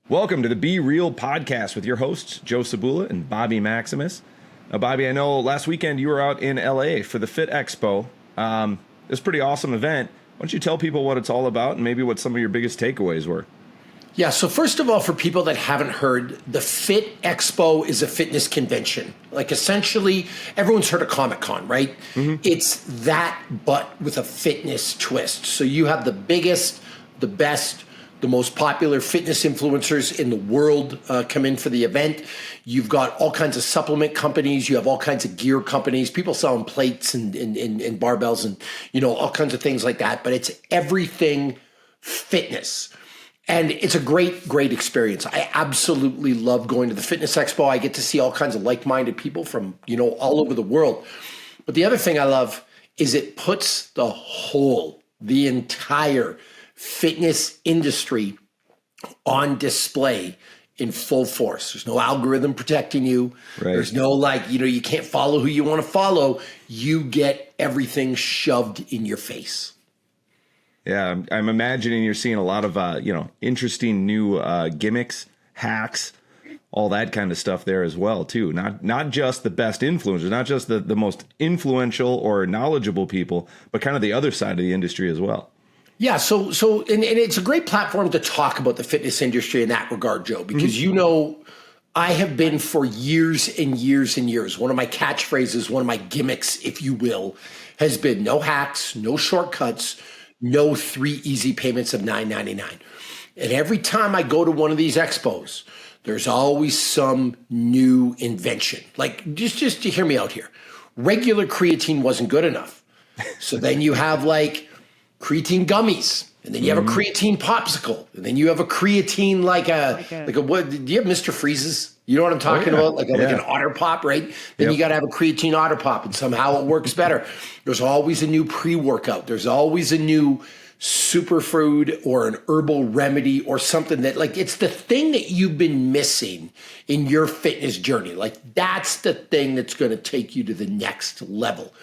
Welcome to the Be Real podcast with your hosts, Joe Cebula and Bobby Maximus. Bobby, I know last weekend you were out in LA for the Fit Expo. It was a pretty awesome event. Why don't you tell people what it's all about and maybe what some of your biggest takeaways were? Yeah, so first of all, for people that haven't heard, the Fit Expo is a fitness convention. Like essentially, everyone's heard of Comic-Con, right? Mm-hmm. It's that, but with a fitness twist. So you have the biggest, the best, the most popular fitness influencers in the world come in for the event. You've got all kinds of supplement companies. You have all kinds of gear companies, people selling plates and barbells and, all kinds of things like that. But it's everything fitness. And it's a great experience. I absolutely love going to the Fitness Expo. I get to see all kinds of like-minded people from, all over the world. But the other thing I love is it puts the entire fitness industry on display in full force. There's no algorithm protecting you. Right. There's no you can't follow who you want to follow. You get everything shoved in your face. Yeah, I'm imagining you're seeing a lot of, interesting new gimmicks, hacks, all that kind of stuff there as well, too. Not just the best influencers, not just the most influential or knowledgeable people, but kind of the other side of the industry as well. Yeah, so it's a great platform to talk about the fitness industry in that regard, Joe, because I have been for years and years and years. One of my catchphrases, one of my gimmicks, if you will, has been no hacks, no shortcuts, no 3 easy payments of $9.99. And every time I go to one of these expos, there's always some new invention. Like, just to hear me out here. Regular creatine wasn't good enough. So then you have creatine gummies, and then you have a creatine popsicle, and then you have a creatine like a what? Do you have Mr. Freeze's? You know what I'm talking about? Like an Otter Pop, right? Then you got to have a creatine Otter Pop, and somehow it works better. There's always a new pre-workout. There's always a new superfood or an herbal remedy or something that it's the thing that you've been missing in your fitness journey. That's the thing that's going to take you to the next level.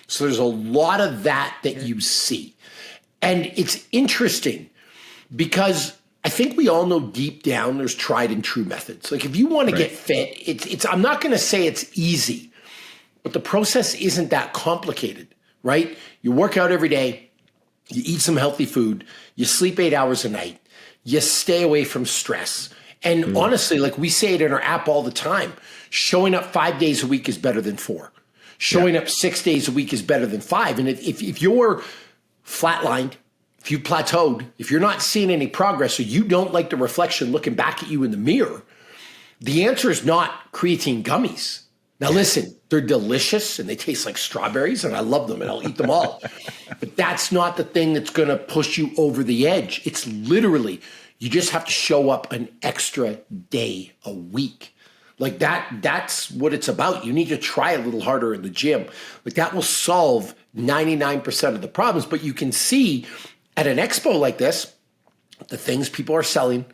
So there's a lot of that you see. And it's interesting because I think we all know deep down there's tried and true methods. If you want to get fit, it's I'm not going to say it's easy, but the process isn't that complicated, right? You work out every day, you eat some healthy food, you sleep 8 hours a night, you stay away from stress. And honestly, we say it in our app all the time, showing up 5 days a week is better than 4. Showing up 6 days a week is better than 5. And if you're flatlined, if you plateaued, if you're not seeing any progress or you don't like the reflection looking back at you in the mirror, the answer is not creatine gummies. Now listen, they're delicious and they taste like strawberries and I love them and I'll eat them all. But that's not the thing that's going to push you over the edge. It's literally, you just have to show up an extra day a week. That's what it's about. You need to try a little harder in the gym. That will solve 99% of the problems, but you can see at an expo like this, the things people are selling,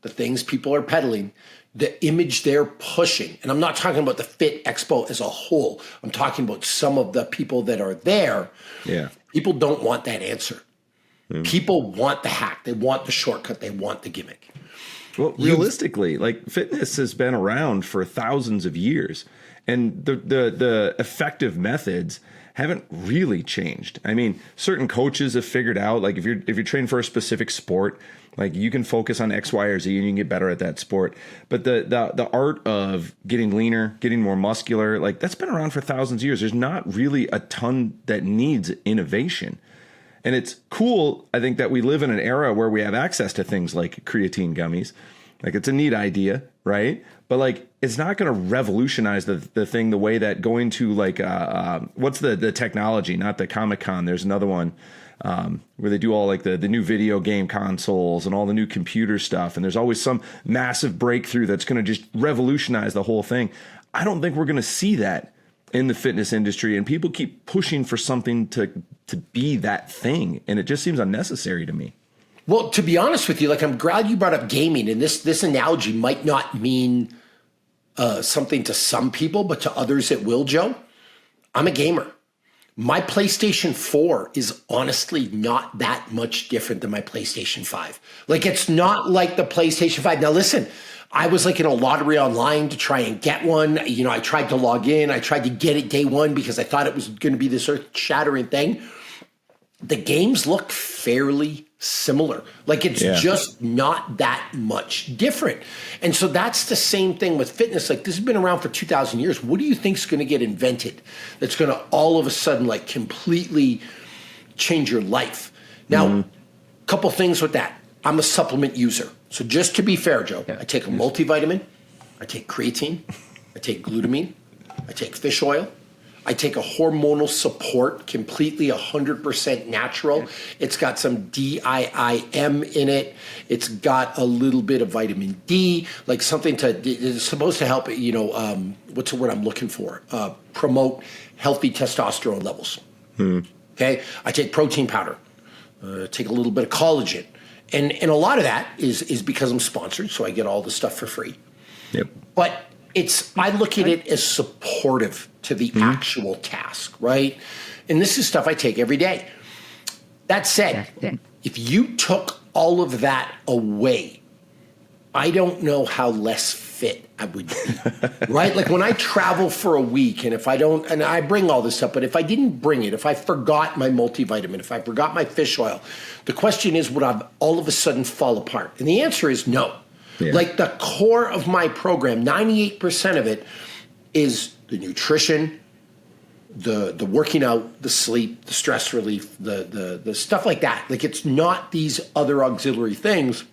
the things people are peddling, the image they're pushing. And I'm not talking about the Fit Expo as a whole. I'm talking about some of the people that are there. Yeah. People don't want that answer. People want the hack. They want the shortcut. They want the gimmick. Well, realistically, fitness has been around for thousands of years, and the effective methods haven't really changed. I mean, certain coaches have figured out, if you're training for a specific sport, you can focus on X, Y, or Z, and you can get better at that sport. But the art of getting leaner, getting more muscular, that's been around for thousands of years. There's not really a ton that needs innovation. And it's cool, I think, that we live in an era where we have access to things like creatine gummies. It's a neat idea, right? But it's not going to revolutionize the thing the way that going to what's the technology, not the Comic-Con. There's another one where they do all the new video game consoles and all the new computer stuff. And there's always some massive breakthrough that's going to just revolutionize the whole thing. I don't think we're going to see that in the fitness industry, and people keep pushing for something to be that thing, and it just seems unnecessary to me. Well, to be honest with you, I'm glad you brought up gaming, and this analogy might not mean something to some people, but to others it will, Joe. I'm a gamer. My PlayStation 4 is honestly not that much different than my PlayStation 5. Like, it's not like the PlayStation 5. Now, listen, I was like in a lottery online to try and get one. You know, I tried to log in. I tried to get it day one because I thought it was going to be this earth-shattering thing. The games look fairly similar. Like, it's just not that much different. And so that's the same thing with fitness. Like, this has been around for 2,000 years. What do you think is going to get invented that's going to all of a sudden like completely change your life? Now, couple things with that. I'm a supplement user. So just to be fair, Joe, I take a multivitamin, I take creatine, I take glutamine, I take fish oil, I take a hormonal support, completely 100% natural. It's got some DIIM in it. It's got a little bit of vitamin D, like something it's supposed to help, you know, what's the word I'm looking for? Promote healthy testosterone levels. Okay. I take protein powder, take a little bit of collagen. And a lot of that is because I'm sponsored, so I get all the stuff for free. Yep. But I look at it as supportive to the actual task, right? And this is stuff I take every day. That said, if you took all of that away, I don't know how less fit I would be, right? Like when I travel for a week and if I don't, and I bring all this up, but if I didn't bring it, if I forgot my multivitamin, if I forgot my fish oil, the question is, would I all of a sudden fall apart? And the answer is no. Yeah. Like the core of my program, 98% of it is the nutrition, the working out, the sleep, the stress relief, the stuff like that. Like it's not these other auxiliary things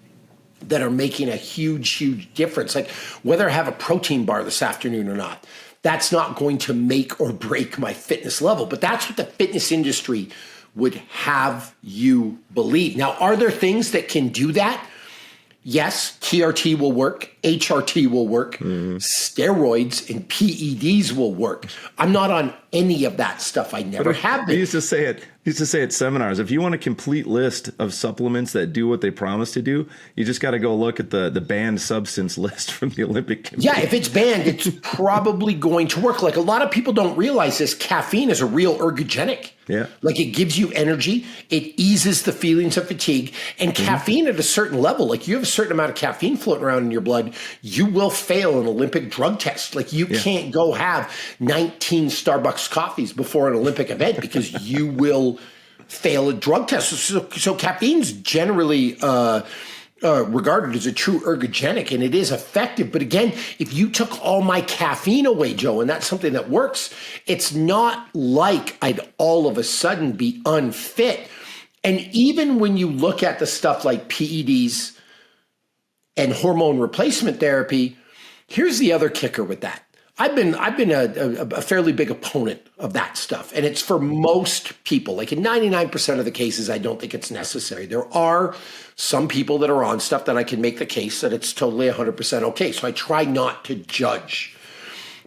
that are making a huge, huge difference. Like whether I have a protein bar this afternoon or not, that's not going to make or break my fitness level. But that's what the fitness industry would have you believe. Now, are there things that can do that? Yes, TRT will work, HRT will work, steroids and PEDs will work. I'm not on any of that stuff. I never have been. I used to say at seminars, if you want a complete list of supplements that do what they promise to do, you just got to go look at the banned substance list from the Olympic Committee. Yeah, if it's banned, it's probably going to work. Like a lot of people don't realize this, caffeine is a real ergogenic. Yeah. Like it gives you energy, it eases the feelings of fatigue, and caffeine at a certain level, like you have a certain amount of caffeine floating around in your blood, you will fail an Olympic drug test. Like you can't go have 19 Starbucks coffees before an Olympic event because you will fail a drug test. So caffeine's generally regarded as a true ergogenic, and it is effective. But again, if you took all my caffeine away, Joe, and that's something that works, it's not like I'd all of a sudden be unfit. And even when you look at the stuff like PEDs and hormone replacement therapy, here's the other kicker with that. I've been a fairly big opponent of that stuff. And it's for most people. Like in 99% of the cases, I don't think it's necessary. There are some people that are on stuff that I can make the case that it's totally 100% okay. So I try not to judge.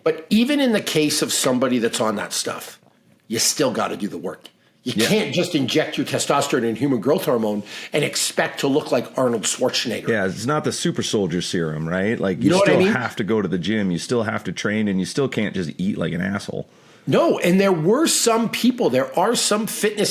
But even in the case of somebody that's on that stuff, you still got to do the work. You can't just inject your testosterone and human growth hormone and expect to look like Arnold Schwarzenegger. Yeah, it's not the super soldier serum, right? Like you still have to go to the gym, you still have to train, and you still can't just eat like an asshole. No, and there are some fitness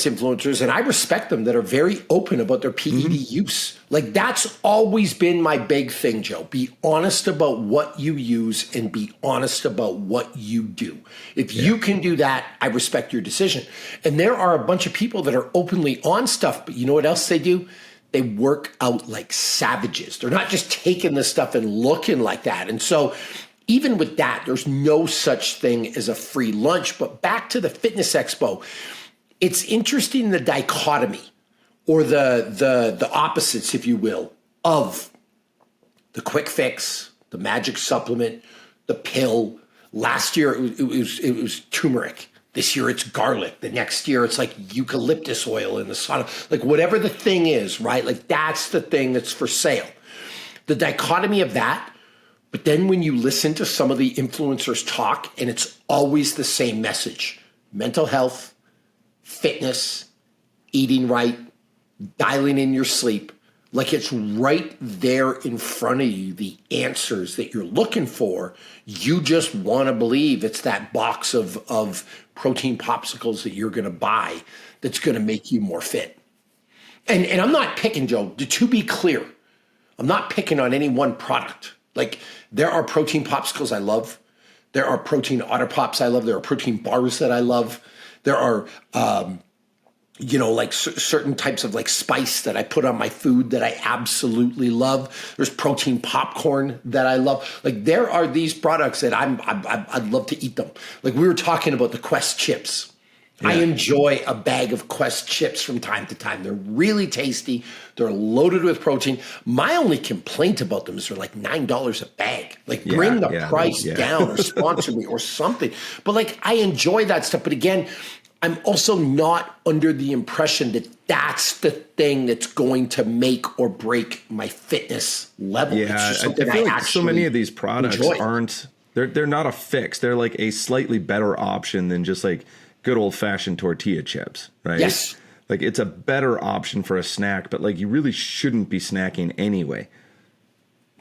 influencers, and I respect them, that are very open about their PED use. Like that's always been my big thing, Joe. Be honest about what you use and be honest about what you do. If you can do that, I respect your decision. And there are a bunch of people that are openly on stuff, but you know what else they do? They work out like savages. They're not just taking this stuff and looking like that. And so even with that, there's no such thing as a free lunch. But back to the fitness expo, it's interesting, the dichotomy or the opposites, if you will, of the quick fix, the magic supplement, the pill. Last year it was turmeric. This year it's garlic. The next year it's like eucalyptus oil in the sauna. Like whatever the thing is, right? Like that's the thing that's for sale. The dichotomy of that. But then when you listen to some of the influencers talk, and it's always the same message: mental health, fitness, eating right, dialing in your sleep. Like it's right there in front of you, the answers that you're looking for. You just want to believe it's that box of protein popsicles that you're going to buy that's going to make you more fit. And I'm not picking, Joe, to be clear, I'm not picking on any one product. Like there are protein popsicles I love. There are protein Otter Pops I love. There are protein bars that I love. There are, like certain types of like spice that I put on my food that I absolutely love. There's protein popcorn that I love. Like there are these products that I'd love to eat them. Like we were talking about the Quest chips. Yeah. I enjoy a bag of Quest chips from time to time. They're really tasty. They're loaded with protein. My only complaint about them is they're like $9 a bag. Like bring the price down or sponsor me or something. But like I enjoy that stuff. But again, I'm also not under the impression that that's the thing that's going to make or break my fitness level. Yeah, it's just I feel like so many of these products aren't. They're not a fix. They're like a slightly better option than just like good old-fashioned tortilla chips, right? Yes. Like it's a better option for a snack, but like you really shouldn't be snacking anyway.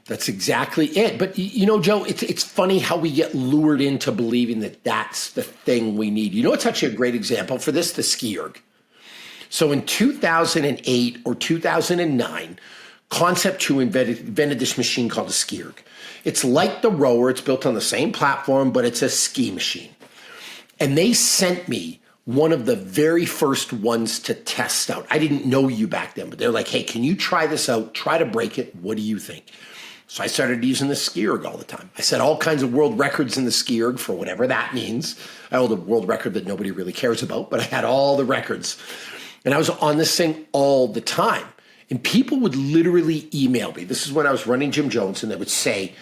That's exactly it. But Joe, it's funny how we get lured into believing that that's the thing we need. You know, it's actually a great example for this, the ski erg. So in 2008 or 2009, Concept 2 invented this machine called a ski erg. It's like the rower. It's built on the same platform, but it's a ski machine. And they sent me one of the very first ones to test out. I didn't know you back then, but they're like, hey, can you try this out? Try to break it. What do you think? So I started using the ski erg all the time. I set all kinds of world records in the ski erg for whatever that means. I hold a world record that nobody really cares about, but I had all the records. And I was on this thing all the time. And people would literally email me. This is when I was running Jim Jones, and they would say,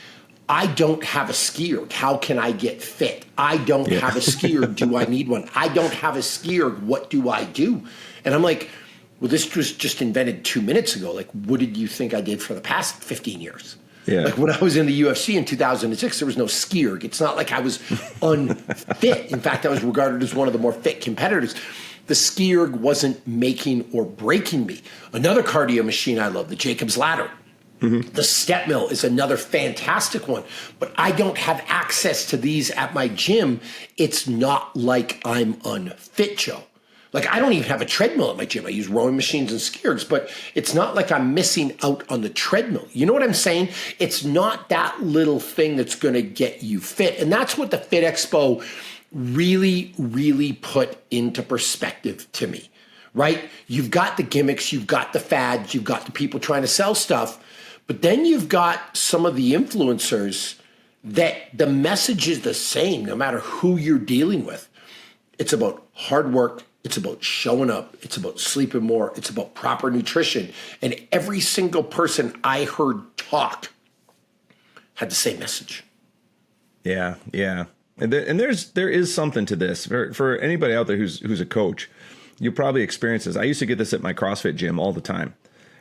I don't have a ski erg. How can I get fit? I don't have a ski erg. Do I need one? I don't have a ski erg. What do I do? And I'm like, well, this was just invented 2 minutes ago. Like, what did you think I did for the past 15 years? Yeah. Like when I was in the UFC in 2006, there was no ski erg. It's not like I was unfit. In fact, I was regarded as one of the more fit competitors. The ski erg wasn't making or breaking me. Another cardio machine I love, the Jacob's Ladder. Mm-hmm. The step mill is another fantastic one, but I don't have access to these at my gym. It's not like I'm unfit, Joe. Like I don't even have a treadmill at my gym. I use rowing machines and ski ergs, but it's not like I'm missing out on the treadmill. You know what I'm saying? It's not that little thing that's going to get you fit. And that's what the Fit Expo really, really put into perspective to me, right? You've got the gimmicks, you've got the fads, you've got the people trying to sell stuff. But then you've got some of the influencers that the message is the same no matter who you're dealing with. It's about hard work. It's about showing up. It's about sleeping more. It's about proper nutrition. And every single person I heard talk had the same message. Yeah, yeah. And there is something to this. For anybody out there who's a coach, you probably experience this. I used to get this at my CrossFit gym all the time,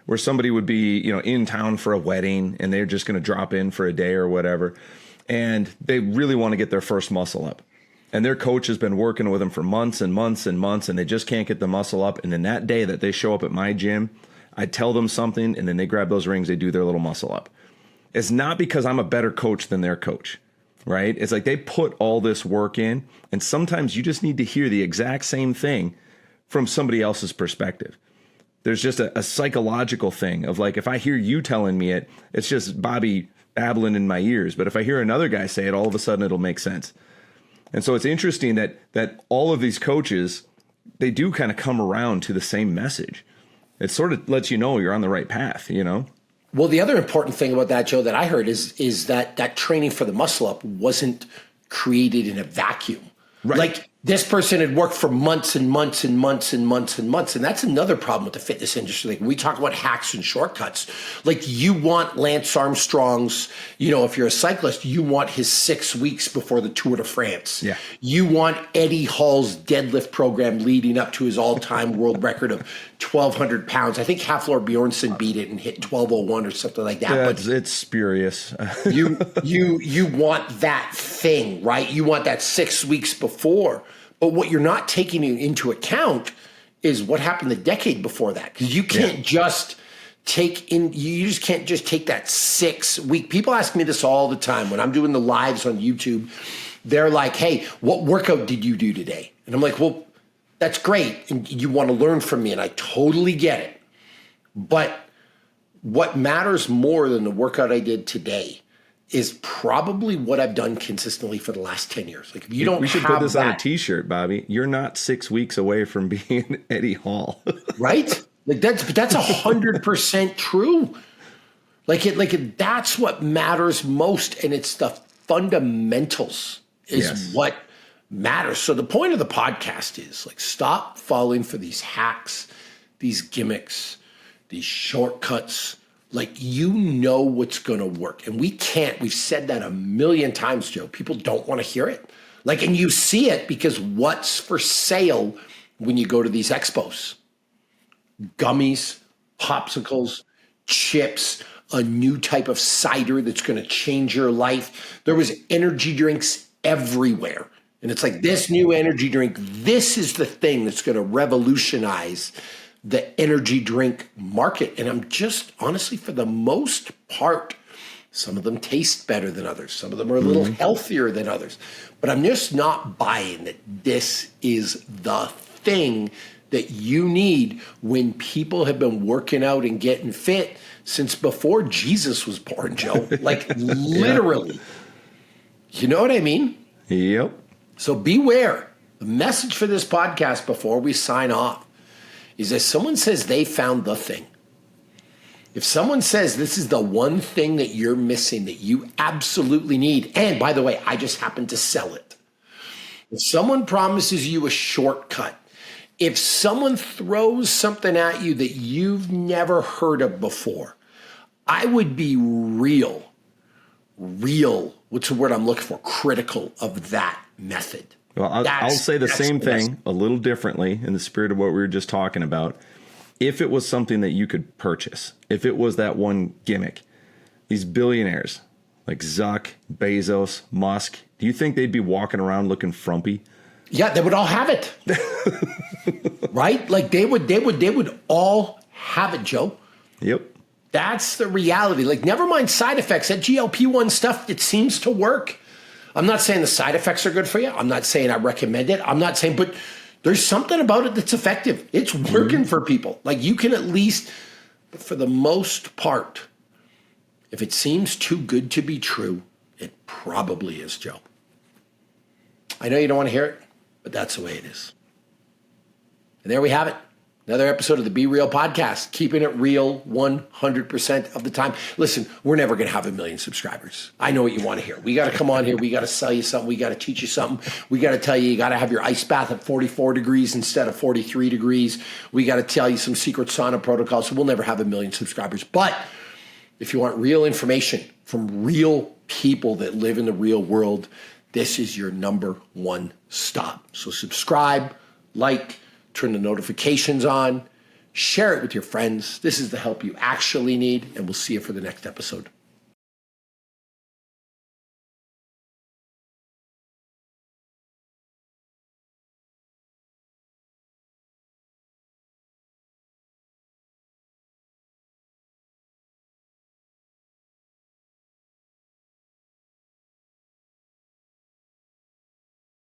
where somebody would be, in town for a wedding and they're just going to drop in for a day or whatever. And they really want to get their first muscle up. And their coach has been working with them for months and months and months, and they just can't get the muscle up. And then that day that they show up at my gym, I tell them something, and then they grab those rings, they do their little muscle up. It's not because I'm a better coach than their coach, right? It's like they put all this work in, and sometimes you just need to hear the exact same thing from somebody else's perspective. There's just a psychological thing of like, if I hear you telling me it, it's just Bobby babbling in my ears. But if I hear another guy say it, all of a sudden it'll make sense. And so it's interesting that all of these coaches, they do kind of come around to the same message. It sort of lets you know you're on the right path, Well, the other important thing about that, Joe, that I heard is that training for the muscle up wasn't created in a vacuum. Right. Like this person had worked for months and months and months and months and months. And that's another problem with the fitness industry. Like we talk about hacks and shortcuts. Like you want Lance Armstrong's, if you're a cyclist, you want his 6 weeks before the Tour de France. Yeah. You want Eddie Hall's deadlift program leading up to his all-time world record of 1,200 pounds. I think Hafthor Bjornsson beat it and hit 1,201 or something like that. Yeah, but it's spurious. you want that thing, right? You want that 6 weeks before. But what you're not taking into account is what happened the decade before that. Because you can't just you just can't just take that 6 week. People ask me this all the time when I'm doing the lives on YouTube. They're like, hey, what workout did you do today? And I'm like, well, that's great. And you want to learn from me. And I totally get it. But what matters more than the workout I did today is probably what I've done consistently for the last 10 years. Like, if you don't, we should have put this that, on a t-shirt, Bobby. You're not 6 weeks away from being Eddie Hall. right? Like that's 100% true. That's what matters most. And it's the fundamentals is what matters. So the point of the podcast is like, stop falling for these hacks, these gimmicks, these shortcuts. Like, you know what's going to work. And we've said that a million times, Joe. People don't want to hear it. Like, and you see it because what's for sale when you go to these expos? Gummies, popsicles, chips, a new type of cider that's going to change your life. There was energy drinks everywhere. And it's like, this new energy drink, this is the thing that's going to revolutionize the energy drink market. And I'm just, honestly, for the most part, some of them taste better than others. Some of them are a little healthier than others. But I'm just not buying that this is the thing that you need when people have been working out and getting fit since before Jesus was born, Joe. Like, literally. You know what I mean? Yep. So beware. The message for this podcast before we sign off is if someone says they found the thing, if someone says this is the one thing that you're missing that you absolutely need, and by the way, I just happen to sell it. If someone promises you a shortcut, if someone throws something at you that you've never heard of before, I would be real, what's the word I'm looking for? Critical of that method. Well, I'll say the same thing a little differently in the spirit of what we were just talking about. If it was something that you could purchase, if it was that one gimmick, these billionaires like Zuck, Bezos, Musk, do you think they'd be walking around looking frumpy? Yeah, they would all have it. Right? Like they would all have it, Joe. Yep. That's the reality. Like, never mind side effects. That GLP-1 stuff, it seems to work. I'm not saying the side effects are good for you. I'm not saying I recommend it. I'm not saying, but there's something about it that's effective. It's working for people. Like, you can at least, but for the most part, if it seems too good to be true, it probably is, Joe. I know you don't want to hear it, but that's the way it is. And there we have it. Another episode of the Be Real podcast, keeping it real 100% of the time. Listen, we're never going to have 1 million subscribers. I know what you want to hear. We got to come on here. We got to sell you something. We got to teach you something. We got to tell you got to have your ice bath at 44 degrees instead of 43 degrees. We got to tell you some secret sauna protocols. So we'll never have 1 million subscribers. But if you want real information from real people that live in the real world, this is your number one stop. So subscribe, like, turn the notifications on, share it with your friends. This is the help you actually need, and we'll see you for the next episode.